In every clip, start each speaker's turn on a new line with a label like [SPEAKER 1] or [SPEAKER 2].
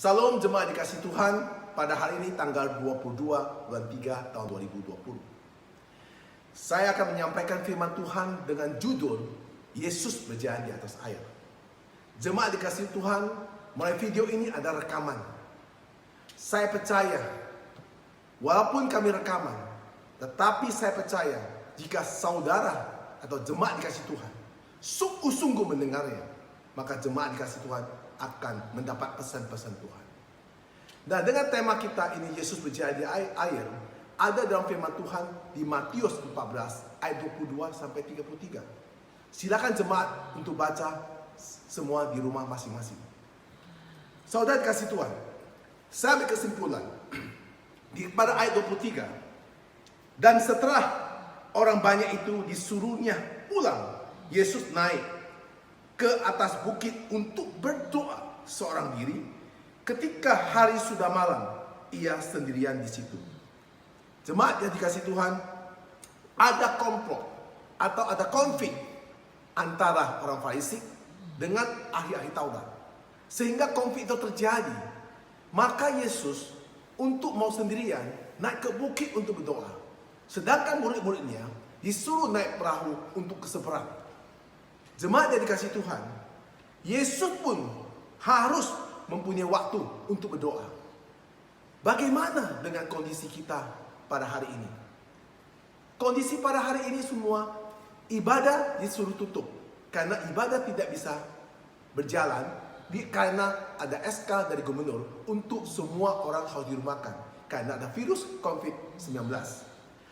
[SPEAKER 1] Salam jemaat dikasih Tuhan, pada hari ini tanggal 22 bulan 3 tahun 2020. Saya akan menyampaikan firman Tuhan dengan judul Yesus berjalan di atas air. Jemaat dikasih Tuhan, mulai video ini ada rekaman. Saya percaya, walaupun kami rekaman, tetapi saya percaya jika saudara atau jemaat dikasih Tuhan sungguh-sungguh mendengarnya, maka jemaat dikasih Tuhan akan mendapat pesan-pesan Tuhan. Nah, dengan tema kita ini Yesus berjalan di air, ada dalam firman Tuhan di Matius 14 ayat 22 sampai 33. Silakan jemaat untuk baca semua di rumah masing-masing. Saudara dikasih Tuhan, saya ambil kesimpulan pada ayat 23. Dan setelah orang banyak itu disuruhnya pulang, Yesus naik ke atas bukit untuk berdoa seorang diri. Ketika hari sudah malam, ia sendirian di situ. Jemaat yang dikasih Tuhan, ada komplot atau ada konflik antara orang Farisi dengan ahli-ahli Taurat. Sehingga konflik itu terjadi. Maka Yesus untuk mau sendirian naik ke bukit untuk berdoa. Sedangkan murid-muridnya disuruh naik perahu untuk ke seberang. Jemaat yang dikasih Tuhan, Yesus pun harus mempunyai waktu untuk berdoa. Bagaimana dengan kondisi kita pada hari ini? Kondisi pada hari ini semua ibadah disuruh tutup. Karena ibadah tidak bisa berjalan karena ada SK dari gubernur untuk semua orang harus dirumahkan. Karena ada virus COVID-19.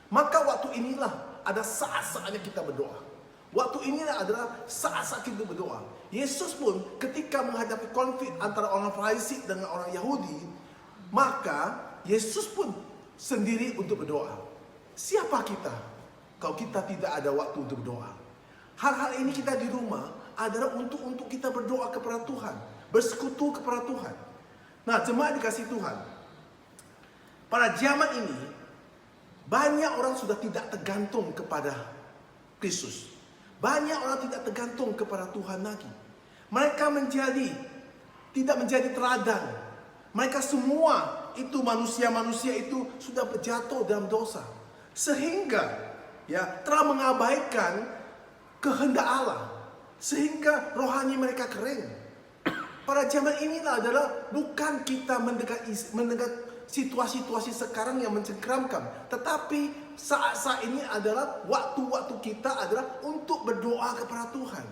[SPEAKER 1] Maka waktu inilah ada saat-saatnya kita berdoa. Waktu inilah adalah saat-saat kita berdoa. Yesus pun ketika menghadapi konflik antara orang Farisi dengan orang Yahudi, maka Yesus pun sendiri untuk berdoa. Siapa kita kalau kita tidak ada waktu untuk berdoa? Hal-hal ini kita di rumah adalah untuk kita berdoa kepada Tuhan, bersekutu kepada Tuhan. Nah, jemaat dikasih Tuhan, pada zaman ini banyak orang sudah tidak tergantung kepada Kristus. Banyak orang tidak tergantung kepada Tuhan lagi. Mereka tidak menjadi teladan. Mereka semua itu manusia-manusia itu sudah berjatuh dalam dosa. Sehingga telah mengabaikan kehendak Allah. Sehingga rohani mereka kering. Pada zaman inilah adalah bukan kita mendengar situasi-situasi sekarang yang mencengkeramkan, tetapi saat-saat ini adalah waktu-waktu kita adalah untuk berdoa kepada Tuhan.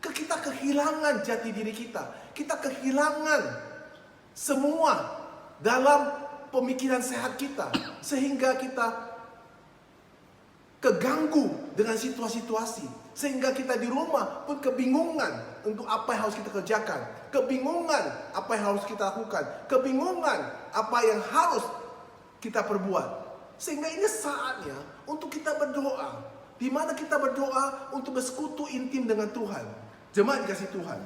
[SPEAKER 1] Kita kehilangan jati diri kita. Kita kehilangan semua dalam pemikiran sehat kita. Sehingga kita keganggu dengan situasi-situasi. Sehingga kita di rumah pun kebingungan untuk apa yang harus kita kerjakan. Kebingungan apa yang harus kita lakukan. Kebingungan apa yang harus kita perbuat. Sehingga ini saatnya untuk kita berdoa. Di mana kita berdoa untuk bersekutu intim dengan Tuhan. Jemaat dikasih Tuhan,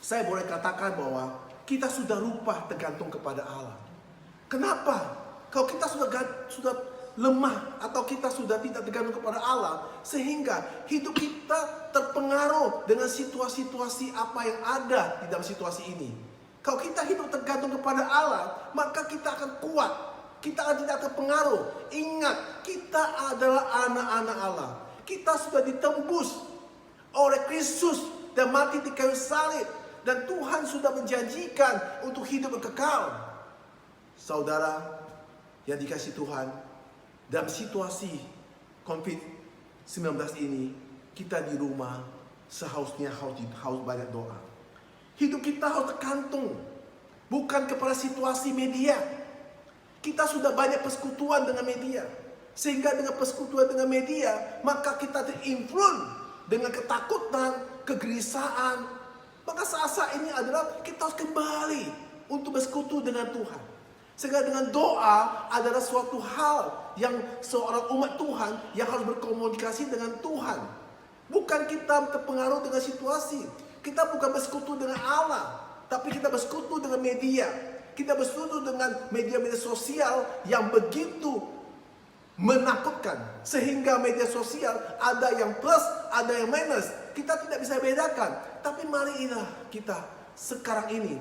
[SPEAKER 1] saya boleh katakan bahwa kita sudah lupa tergantung kepada Allah. Kenapa? Kalau kita sudah lemah atau kita sudah tidak tergantung kepada Allah, sehingga hidup kita terpengaruh dengan situasi-situasi apa yang ada di dalam situasi ini. Kalau kita hidup tergantung kepada Allah, maka kita akan kuat. Kita tidak terpengaruh. Ingat, kita adalah anak-anak Allah. Kita sudah ditembus oleh Kristus dan mati di kayu salib. Dan Tuhan sudah menjanjikan untuk hidup yang kekal. Saudara yang dikasih Tuhan, dalam situasi COVID-19 ini, kita di rumah seharusnya harus banyak doa. Hidup kita harus tergantung bukan kepada situasi media. Kita sudah banyak persekutuan dengan media. Sehingga dengan persekutuan dengan media, maka kita terinfluence dengan ketakutan, kegelisahan. Maka saat-saat ini adalah kita harus kembali untuk bersekutu dengan Tuhan. Sehingga dengan doa adalah suatu hal yang seorang umat Tuhan yang harus berkomunikasi dengan Tuhan. Bukan kita terpengaruh dengan situasi. Kita bukan bersekutu dengan Allah, tapi kita bersekutu dengan media. Kita bersekutu dengan media-media sosial yang begitu menakutkan. Sehingga media sosial ada yang plus, ada yang minus. Kita tidak bisa bedakan. Tapi marilah kita sekarang ini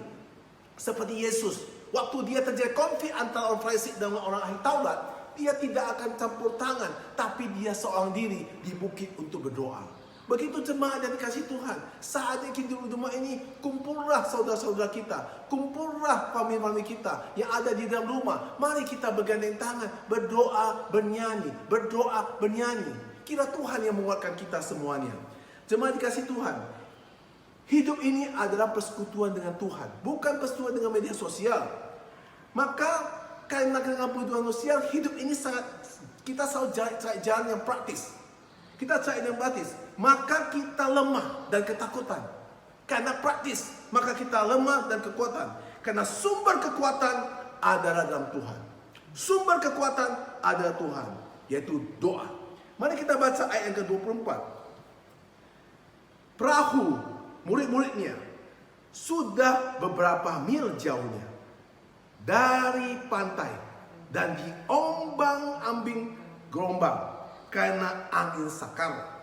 [SPEAKER 1] Seperti Yesus, waktu dia terjadi konflik antara orang Farisi dan orang ahli Taurat, dia tidak akan campur tangan, tapi dia seorang diri di bukit untuk berdoa. Begitu jemaat yang dikasih Tuhan, saatnya kita di rumah ini, kumpullah saudara-saudara kita, kumpullah family-family kita yang ada di dalam rumah. Mari kita bergandeng tangan, berdoa, bernyanyi, berdoa, bernyanyi. Kira Tuhan yang menguatkan kita semuanya. Jemaat dikasih Tuhan, hidup ini adalah persekutuan dengan Tuhan, bukan persekutuan dengan media sosial. Maka karena dengan persekutuan sosial, hidup ini sangat, kita selalu cari jalan yang praktis. Kita cari yang praktis, maka kita lemah dan ketakutan. Karena praktis, maka kita lemah dan kekuatan. Karena sumber kekuatan adalah dalam Tuhan. Sumber kekuatan adalah Tuhan, yaitu doa. Mari kita baca ayat yang ke-24. Perahu murid-muridnya sudah beberapa mil jauhnya dari pantai dan diombang-ambing gelombang karena angin sakar.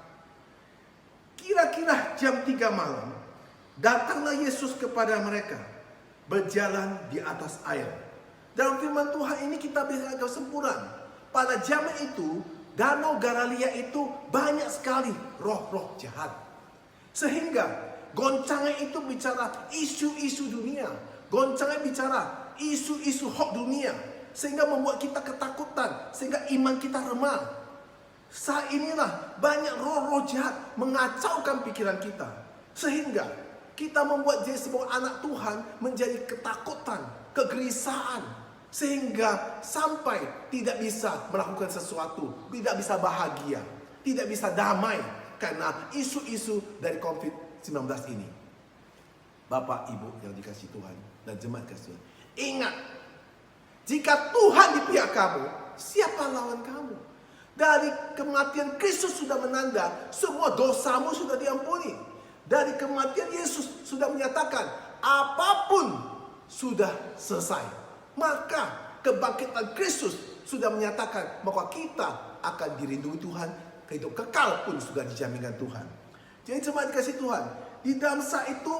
[SPEAKER 1] Kira-kira jam 3 malam, datanglah Yesus kepada mereka, berjalan di atas air. Dalam firman Tuhan ini kita bisa kesimpulan, pada zaman itu, Danau Galilea itu banyak sekali roh-roh jahat. Sehingga goncangan itu bicara isu-isu dunia, goncangan bicara isu-isu hak dunia, sehingga membuat kita ketakutan, sehingga iman kita remah. Saat inilah banyak roh-roh jahat mengacaukan pikiran kita, sehingga kita membuat jadi sebuah anak Tuhan menjadi ketakutan, kegelisahan, sehingga sampai tidak bisa melakukan sesuatu, tidak bisa bahagia, tidak bisa damai karena isu-isu dari COVID-19 ini. Bapak, Ibu yang dikasih Tuhan dan jemaat kasih Tuhan, ingat, jika Tuhan di pihak kamu, siapa lawan kamu? Dari kematian Kristus sudah menanda semua dosamu sudah diampuni. Dari kematian Yesus sudah menyatakan apapun sudah selesai. Maka kebangkitan Kristus sudah menyatakan bahwa kita akan dirindungi Tuhan, hidup kekal pun sudah dijaminkan Tuhan. Jadi jemaat dikasih Tuhan, di dalam saat itu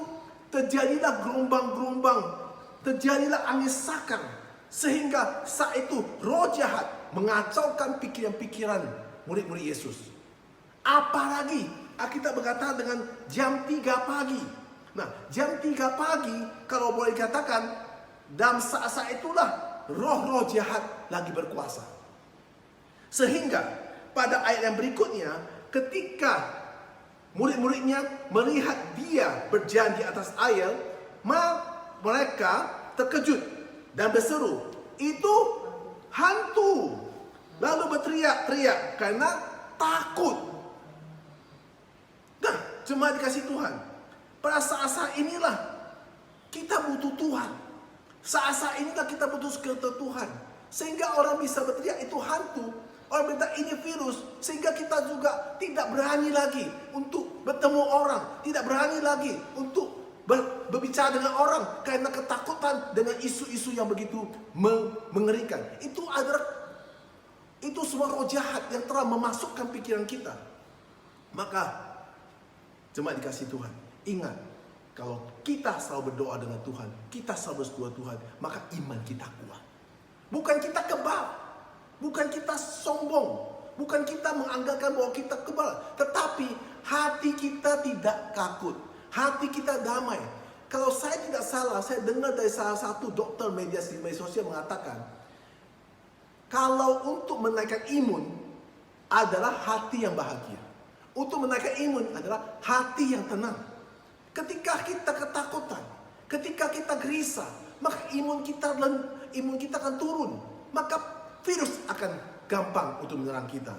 [SPEAKER 1] terjadilah gelombang-gelombang, terjadilah angin sakar, sehingga saat itu roh jahat mengacaukan pikiran-pikiran murid-murid Yesus. Apalagi kita berkata dengan jam 3 pagi. Nah, jam 3 pagi kalau boleh dikatakan, dalam saat-saat itulah roh-roh jahat lagi berkuasa. Sehingga pada ayat yang berikutnya, ketika murid-muridnya melihat dia berjalan di atas air, mereka terkejut dan berseru, "Itu hantu!" Lalu berteriak-teriak karena takut. Nah, jemaat dikasih Tuhan, pada saat-saat inilah kita butuh Tuhan. Saat-saat inilah kita butuh sekiranya Tuhan. Sehingga orang bisa berteriak itu hantu, orang berteriak ini virus. Sehingga kita juga tidak berani lagi untuk bertemu orang, tidak berani lagi untuk berbicara dengan orang karena ketakutan dengan isu-isu yang begitu mengerikan. Itu semua roh jahat yang telah memasukkan pikiran kita. Maka jemaat dikasih Tuhan, ingat, kalau kita selalu berdoa dengan Tuhan, kita selalu bersekutu Tuhan, maka iman kita kuat. Bukan kita kebal, bukan kita sombong, bukan kita menganggarkan bahwa kita kebal, tetapi hati kita tidak takut, hati kita damai. Kalau saya tidak salah, saya dengar dari salah satu dokter media sosial mengatakan, kalau untuk menaikkan imun adalah hati yang bahagia. Untuk menaikkan imun adalah hati yang tenang. Ketika kita ketakutan, ketika kita gelisah, maka imun kita akan turun. Maka virus akan gampang untuk menyerang kita.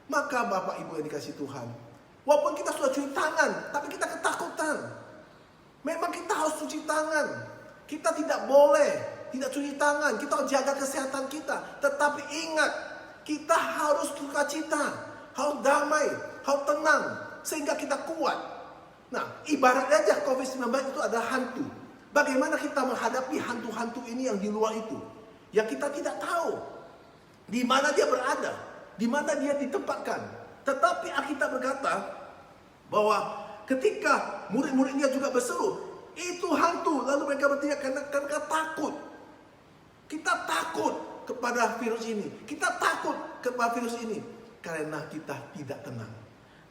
[SPEAKER 1] Maka Bapak Ibu yang dikasih Tuhan, walaupun kita sudah cuci tangan, tapi kita ketakutan. Memang kita harus cuci tangan. Kita tidak boleh tidak cuci tangan. Kita harus jaga kesehatan kita. Tetapi ingat, kita harus sukacita, harus damai, harus tenang, sehingga kita kuat. Nah, ibaratnya aja COVID-19 itu adalah hantu. Bagaimana kita menghadapi hantu-hantu ini yang di luar itu, yang kita tidak tahu di mana dia berada, di mana dia ditempatkan. Tetapi Alkitab berkata bahwa ketika murid-muridnya juga berseru, Itu hantu. Lalu mereka berteriak karena mereka takut. Kita takut kepada virus ini. Kita takut kepada virus ini. Karena kita tidak tenang.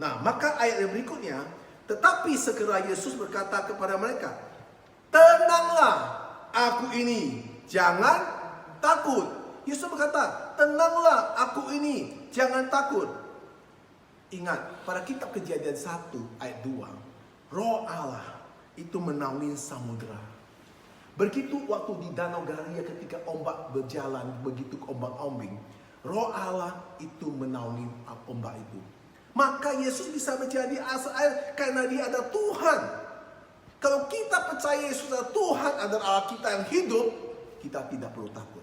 [SPEAKER 1] Nah, maka ayat yang berikutnya. Tetapi segera Yesus berkata kepada mereka, tenanglah, aku ini, jangan takut. Yesus berkata, tenanglah, aku ini, jangan takut. Ingat, pada kitab Kejadian 1 ayat 2, Roh Allah itu menaungi samudera. Begitu waktu di Danau Galilea ketika ombak berjalan begitu ombak-ombing, Roh Allah itu menaungi ombak itu. Maka Yesus bisa menjadi asal air karena dia ada Tuhan. Kalau kita percaya Yesus adalah Tuhan, adalah Allah kita yang hidup, kita tidak perlu takut.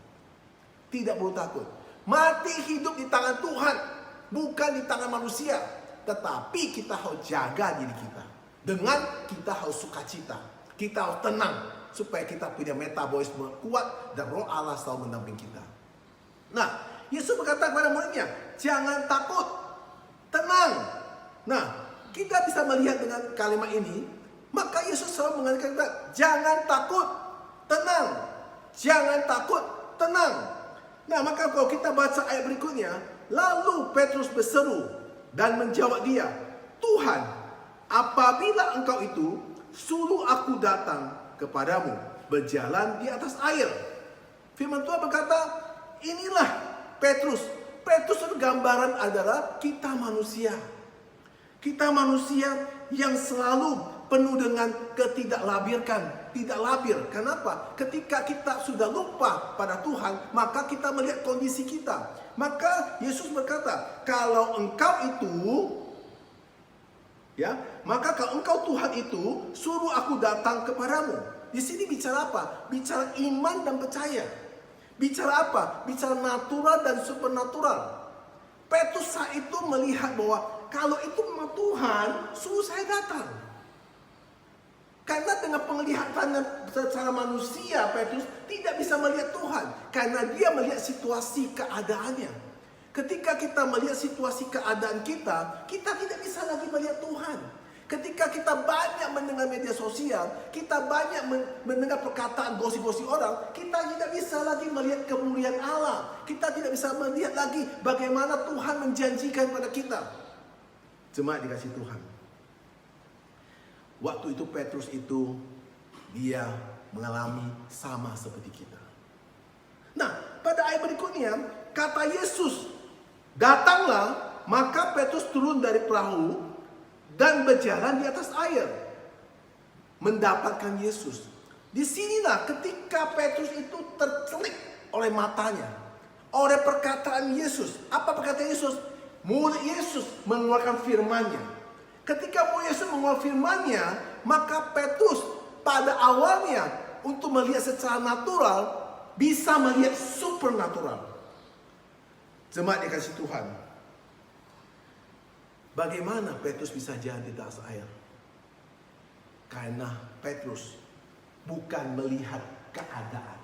[SPEAKER 1] Tidak perlu takut. Mati hidup di tangan Tuhan, bukan di tangan manusia. Tetapi kita harus jaga diri kita. Dengan kita harus sukacita. Kita harus tenang. Supaya kita punya metabolisme kuat dan Roh Allah selalu mendamping kita. Nah, Yesus berkata kepada muridnya, jangan takut, tenang. Nah, kita bisa melihat dengan kalimat ini, maka Yesus selalu mengatakan kita, jangan takut, tenang. Jangan takut, tenang. Nah, maka kalau kita baca ayat berikutnya, lalu Petrus berseru dan menjawab dia, Tuhan, apabila engkau itu, suruh aku datang kepadamu, berjalan di atas air. Firman Tuhan berkata, inilah Petrus. Petrus itu gambaran adalah kita manusia. Kita manusia yang selalu penuh dengan ketidaklabirkan. Tidak labir. Kenapa? Ketika kita sudah lupa pada Tuhan, maka kita melihat kondisi kita. Maka Yesus berkata, kalau engkau itu, ya, maka kalau engkau Tuhan itu, suruh aku datang kepadamu. Di sini bicara apa? Bicara iman dan percaya. Bicara apa? Bicara natural dan supernatural. Petrus saat itu melihat bahwa kalau itu memang Tuhan, suruh saya datang. Karena dengan penglihatannya secara manusia, Petrus tidak bisa melihat Tuhan. Karena dia melihat situasi keadaannya. Ketika kita melihat situasi keadaan kita, kita tidak bisa lagi melihat Tuhan. Ketika kita banyak mendengar media sosial, kita banyak mendengar perkataan gosip-gosip orang, kita tidak bisa lagi melihat kemuliaan Allah. Kita tidak bisa melihat lagi bagaimana Tuhan menjanjikan pada kita. Jemaat dikasih Tuhan. Waktu itu Petrus itu, dia mengalami sama seperti kita. Nah, pada ayat berikutnya, kata Yesus, datanglah, maka Petrus turun dari perahu, dan berjalan di atas air. Mendapatkan Yesus. Disinilah ketika Petrus itu tercelik oleh matanya. Oleh perkataan Yesus. Apa perkataan Yesus? Mulut Yesus mengeluarkan firman-Nya. Ketika mulut Yesus mengeluarkan firman-Nya, maka Petrus pada awalnya untuk melihat secara natural, bisa melihat supernatural. Jemaat dikasih Tuhan. Bagaimana Petrus bisa jalan di atas air? Karena Petrus bukan melihat keadaan.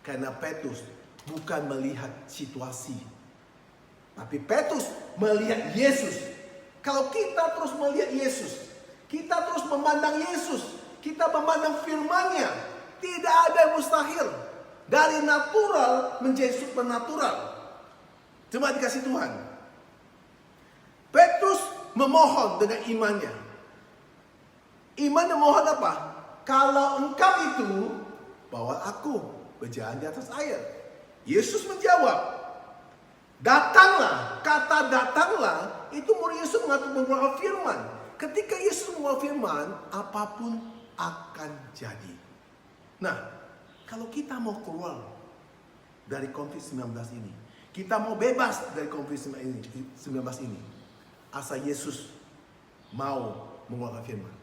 [SPEAKER 1] Karena Petrus bukan melihat situasi. Tapi Petrus melihat Yesus. Kalau kita terus melihat Yesus, kita terus memandang Yesus, kita memandang firman-Nya, tidak ada yang mustahil. Dari natural menjadi supernatural. Cuma dikasih Tuhan. Petrus memohon dengan imannya. Iman memohon apa? Kalau engkau itu, bawa aku berjalan di atas air. Yesus menjawab, datanglah. Kata datanglah, itu murid Yesus mengeluarkan firman. Ketika Yesus mengeluarkan firman, apapun akan jadi. Nah, kalau kita mau keluar dari COVID-19 ini, kita mau bebas dari COVID-19 ini, asal Yesus mau mengeluarkan firman.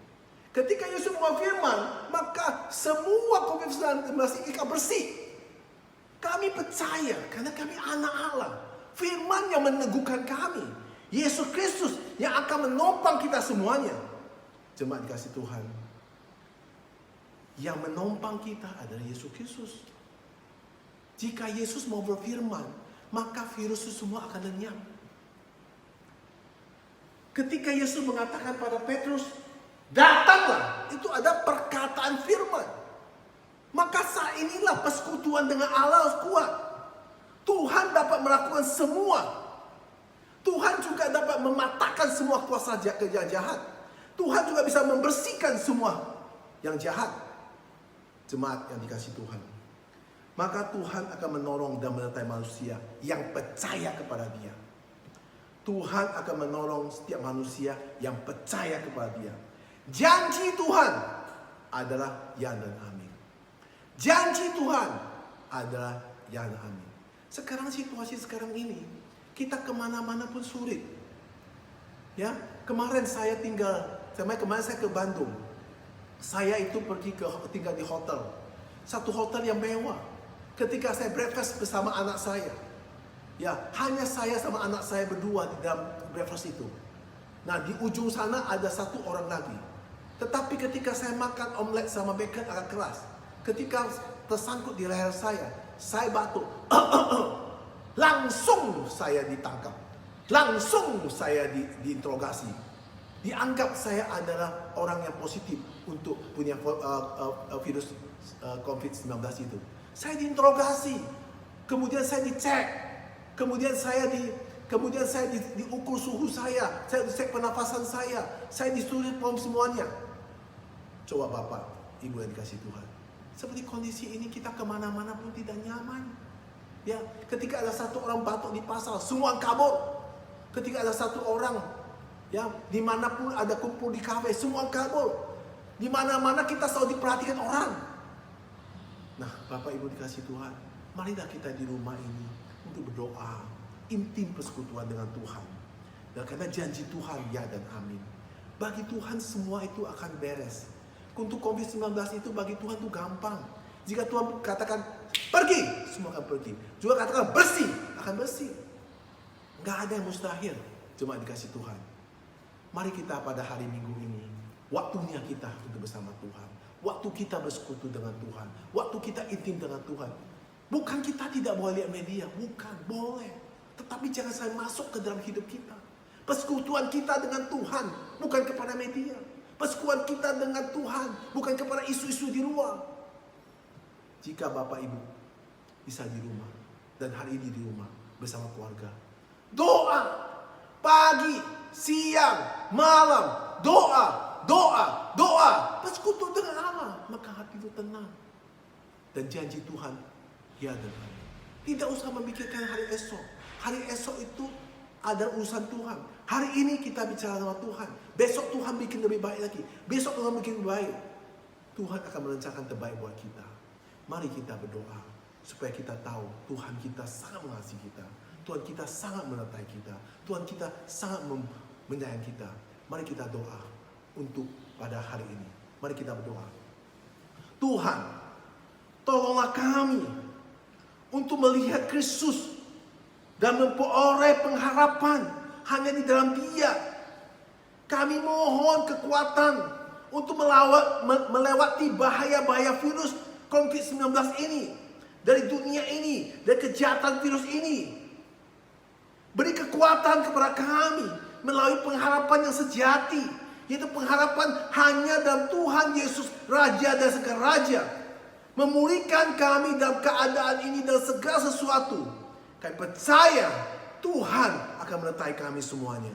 [SPEAKER 1] Ketika Yesus mengeluarkan firman, maka semua COVID-19 ini akan bersih. Kami percaya karena kami anak Allah. Firman yang meneguhkan kami. Yesus Kristus yang akan menopang kita semuanya. Jemaat dikasih Tuhan. Yang menopang kita adalah Yesus Kristus. Jika Yesus mau berfirman, maka virus itu semua akan lenyap. Ketika Yesus mengatakan pada Petrus, Datanglah, itu ada perkataan firman. Maka saat inilah persekutuan dengan Allah kuat. Tuhan dapat melakukan semua. Tuhan juga dapat mematahkan semua kuasa jahat. Tuhan juga bisa membersihkan semua yang jahat. Jemaat yang dikasihi Tuhan. Maka Tuhan akan menolong dan menyertai manusia yang percaya kepada Dia. Tuhan akan menolong setiap manusia yang percaya kepada Dia. Janji Tuhan adalah ya dan amin. Janji Tuhan adalah ya dan amin. Sekarang situasi sekarang ini, kita kemana-mana pun sulit. Ya, kemarin saya ke Bandung. Saya itu tinggal di hotel, satu hotel yang mewah. Ketika saya breakfast bersama anak saya, ya hanya saya sama anak saya berdua di dalam breakfast itu. Nah di ujung sana ada satu orang lagi. Tetapi ketika saya makan omelet sama bacon agak keras, ketika tersangkut di leher saya batuk, langsung saya ditangkap, langsung saya diinterogasi. Dianggap saya adalah orang yang positif untuk punya virus COVID-19 itu. Saya diinterogasi, kemudian saya dicek, kemudian saya diukur suhu saya dicek pernafasan saya disuruh pom semuanya. Coba Bapak, Ibu yang dikasih Tuhan, seperti kondisi ini kita kemana-mana pun tidak nyaman. Ya, ketika ada satu orang batuk di pasar, semua kabur. Ketika ada satu orang, ya, dimanapun ada kumpul di kafe, semua kabur. Di mana-mana kita selalu diperhatikan orang. Nah, Bapak Ibu dikasih Tuhan, marilah kita di rumah ini untuk berdoa, intim persekutuan dengan Tuhan. Dan karena janji Tuhan ya dan amin. Bagi Tuhan semua itu akan beres. Untuk COVID-19 itu bagi Tuhan itu gampang. Jika Tuhan katakan pergi, semua akan pergi. Juga katakan bersih, akan bersih. Nggak ada yang mustahil. Cuma dikasih Tuhan. Mari kita pada hari Minggu ini, waktunya kita untuk bersama Tuhan. Waktu kita bersekutu dengan Tuhan. Waktu kita intim dengan Tuhan. Bukan kita tidak boleh lihat media. Bukan, boleh. Tetapi jangan sampai masuk ke dalam hidup kita. Persekutuan kita dengan Tuhan. Bukan kepada media. Persekutuan kita dengan Tuhan. Bukan kepada isu-isu di luar. Jika Bapak Ibu bisa di rumah. Dan hari ini di rumah. Bersama keluarga. Doa. Pagi, siang, malam. Doa. Persekutu dengan Allah, maka hati itu tenang. Dan janji Tuhan ya dan amin. Tidak usah memikirkan hari esok. Hari esok itu adalah urusan Tuhan. Hari ini kita bicara sama Tuhan. Besok Tuhan bikin lebih baik lagi. Besok Tuhan bikin lebih baik. Tuhan akan merencanakan terbaik buat kita. Mari kita berdoa supaya kita tahu Tuhan kita sangat mengasihi kita. Tuhan kita sangat menyertai kita. Tuhan kita sangat menyayangi kita. Mari kita doa untuk pada hari ini. Mari kita berdoa. Tuhan, tolonglah kami untuk melihat Kristus dan memperoleh pengharapan hanya di dalam Dia. Kami mohon kekuatan untuk melewati bahaya-bahaya virus COVID-19 ini, dari dunia ini, dari kejahatan virus ini. Beri kekuatan kepada kami melalui pengharapan yang sejati, yaitu pengharapan hanya dalam Tuhan Yesus, Raja dan segala Raja. Memulihkan kami dalam keadaan ini dan segala sesuatu. Kami percaya Tuhan akan menyertai kami semuanya.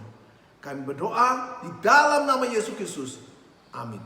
[SPEAKER 1] Kami berdoa di dalam nama Yesus Kristus. Amin.